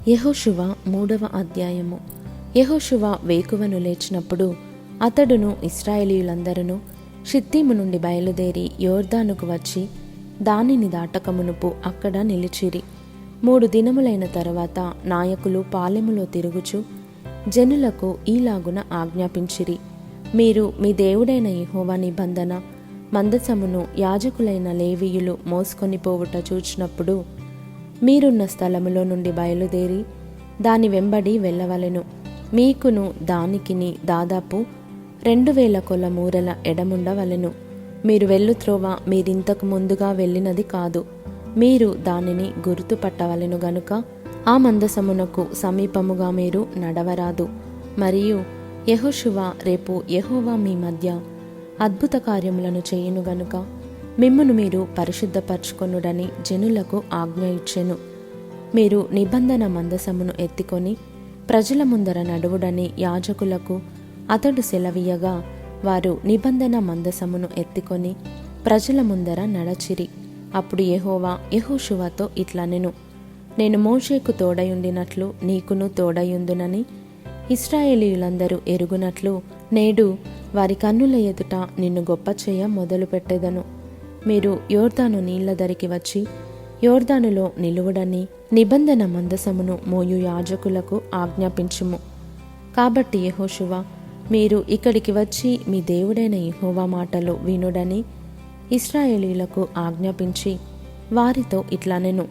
యెహోషువ 3వ అధ్యాయము. యెహోషువ వేకువను లేచినప్పుడు అతడును ఇశ్రాయేలీయులందరూ షిత్తీము నుండి బయలుదేరి యోర్దానుకు వచ్చి దానిని దాటకమునుపు అక్కడ నిలిచిరి. 3 దినములైన తరువాత నాయకులు పాలెములో తిరుగుచు జనులకు ఈలాగున ఆజ్ఞాపించిరి: మీరు మీ దేవుడైన యెహోవా నిబంధన మందసమును యాజకులైన లేవీయులు మోసుకొని పోవుట చూచినప్పుడు మీరున్న స్థలములో నుండి బయలుదేరి దాని వెంబడి వెళ్ళవలెను. మీకును దానికిని దాదాపు 2000 కొల మూరల ఎడముండవలెను. మీరు వెళ్ళు త్రోవ మీరింతకు ముందుగా వెళ్ళినది కాదు. మీరు దానిని గుర్తుపట్టవలెను గనుక ఆ మందసమునకు సమీపముగా మీరు నడవరాదు. మరియు యెహోషువ రేపు యెహోవా మీ మధ్య అద్భుత కార్యములను చేయును గనుక మిమ్మును మీరు పరిశుద్ధపరచుకొనుడని జనులకు ఆజ్ఞ ఇచ్చెను. మీరు నిబంధన మందసమును ఎత్తికొని ప్రజల ముందర నడువుడని యాజకులకు అతడు సెలవీయగా వారు నిబంధన మందసమును ఎత్తికొని ప్రజల ముందర నడచిరి. అప్పుడు యెహోవా యెహోషువతో ఇట్లనెను: నేను మోషేకు తోడయుండినట్లు నీకును తోడయుందునని ఇశ్రాయేలీయులందరూ ఎరుగునట్లు నేడు వారి కన్నుల ఎదుట నిన్ను గొప్ప చేయ మొదలుపెట్టెదను. మీరు యోర్దాను నీళ్ల దరికి వచ్చి యోర్దానులో నిలువుడని నిబంధన మందసమును మోయు యాజకులకు ఆజ్ఞాపించుము. కాబట్టి యెహోషువ, మీరు ఇక్కడికి వచ్చి మీ దేవుడైన యెహోవా మాటలు వినుడని ఇశ్రాయేలీయులకు ఆజ్ఞాపించి వారితో ఇట్లనెను: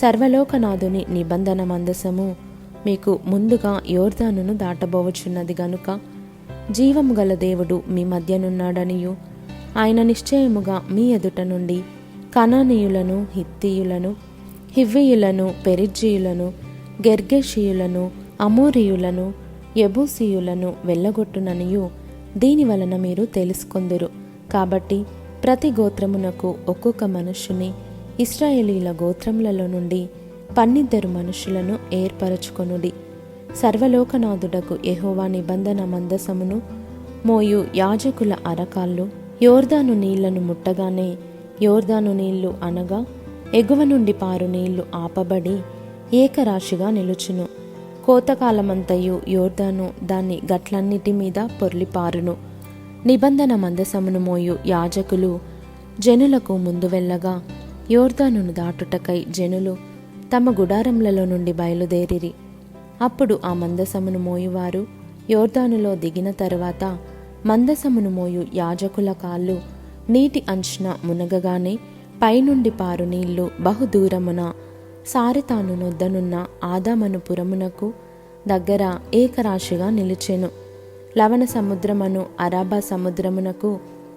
సర్వలోకనాథుని నిబంధన మందసము మీకు ముందుగా యోర్దానును దాటబోవచున్నది గనుక జీవము గల దేవుడు మీ మధ్యనున్నాడనియు ఆయన నిశ్చయముగా మీ ఎదుట నుండి కనానీయులను, హిత్తీయులను, హివ్వీయులను, పెరిజ్జీయులను, గెర్గెషీయులను, అమోరీయులను, యెబూసీయులను వెళ్ళగొట్టుననియు దీని వలన మీరు తెలుసుకొందురు. కాబట్టి ప్రతి గోత్రమునకు ఒక్కొక్క మనుష్యుని ఇశ్రాయేలీయుల గోత్రములలో నుండి 12 మనుషులను ఏర్పరచుకొనుడి. సర్వలోకనాథుడకు యెహోవా నిబంధన మందసమును మోయు యాజకుల అరకాళ్ళు యోర్దాను నీళ్లను ముట్టగానే యోర్దాను నీళ్లు అనగా ఎగువ నుండి పారు నీళ్లు ఆపబడి ఏకరాశిగా నిలుచును. కోతకాలమంతయు యోర్దాను దాని గట్లన్నిటి మీద పొర్లిపారును. నిబంధన మందసమును మోయు యాజకులు జనులకు ముందు వెళ్ళగా యోర్దానును దాటుటకై జనులు తమ గుడారములలో నుండి బయలుదేరిరి. అప్పుడు ఆ మందసమును మోయువారు యోర్దానులో దిగిన తరువాత మందసమును మోయు యాజకుల కాళ్ళు నీటి అంచున మునగగానే పైనుండి పారు నీళ్లు బహుదూరమున సారెతాను నొద్దనున్న ఆదామను పురమునకు దగ్గర ఏకరాశిగా నిలిచెను. లవణ సముద్రమును అరాబా సముద్రమునకు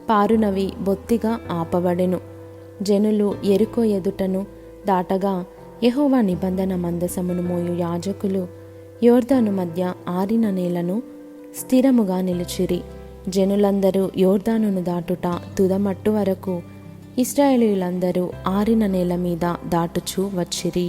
పారునవి బొత్తిగా ఆపబడెను. జనులు యెరికో ఎదుటను దాటగా యెహోవా నిబంధన మందసమును మోయు యాజకులు యోర్దాను మధ్య ఆరిన నేలను స్థిరముగా నిలిచిరి. జనులందరూ యోర్దానును దాటుట తుదమట్టు వరకు ఇశ్రాయేలీయులందరూ ఆరిన నేల మీద దాటుచూ వచ్చిరి.